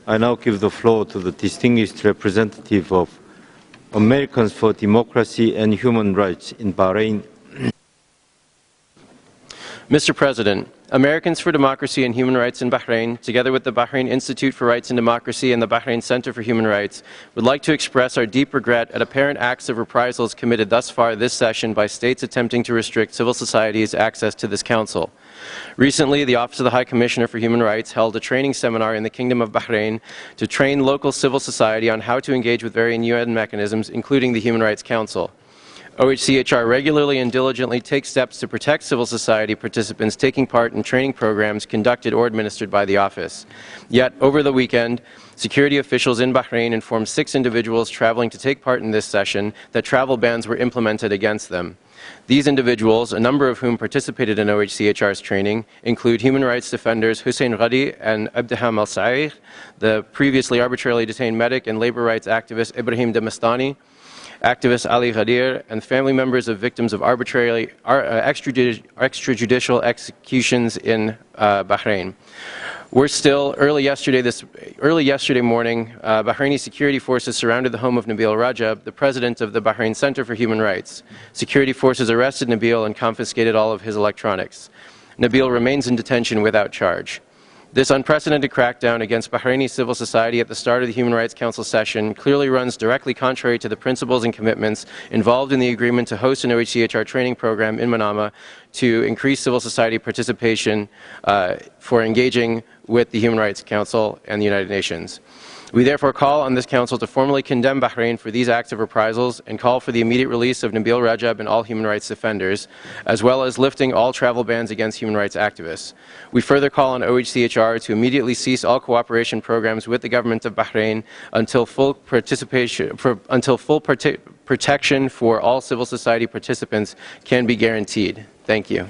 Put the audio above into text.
I now give the floor to the distinguished representative of Americans for Democracy and Human Rights in Bahrain. Mr. President, Americans for Democracy and Human Rights in Bahrain, together with the Bahrain Institute for Rights and Democracy and the Bahrain Center for Human Rights, would like to express our deep regret at apparent acts of reprisals committed thus far this session by states attempting to restrict civil society's access to this council. Recently, the Office of the High Commissioner for Human Rights held a training seminar in the Kingdom of Bahrain to train local civil society on how to engage with varying UN mechanisms, including the Human Rights Council. OHCHR regularly and diligently takes steps to protect civil society participants taking part in training programs conducted or administered by the office. Yet, over the weekend, security officials in Bahrain informed 6 individuals traveling to take part in this session that travel bans were implemented against them. These individuals, a number of whom participated in OHCHR's training, include human rights defenders Hussein Ghadi and Abdeham al-Sa'ir, the previously arbitrarily detained medic and labor rights activist Ibrahim Damastani, activist Ali Ghadir, and family members of victims of arbitrarily extrajudicial executions in Bahrain. We're still, early yesterday morning, Bahraini security forces surrounded the home of Nabil Rajab, the president of the Bahrain Center for Human Rights. Security forces arrested Nabil and confiscated all of his electronics. Nabil remains in detention without charge. This unprecedented crackdown against Bahraini civil society at the start of the Human Rights Council session clearly runs directly contrary to the principles and commitments involved in the agreement to host an OHCHR training program in Manama to increase civil society participation for engaging with the Human Rights Council and the United Nations. We therefore call on this Council to formally condemn Bahrain for these acts of reprisals and call for the immediate release of Nabil Rajab and all human rights defenders, as well as lifting all travel bans against human rights activists. We further call on OHCHR to immediately cease all cooperation programs with the government of Bahrain until full protection for all civil society participants can be guaranteed. Thank you.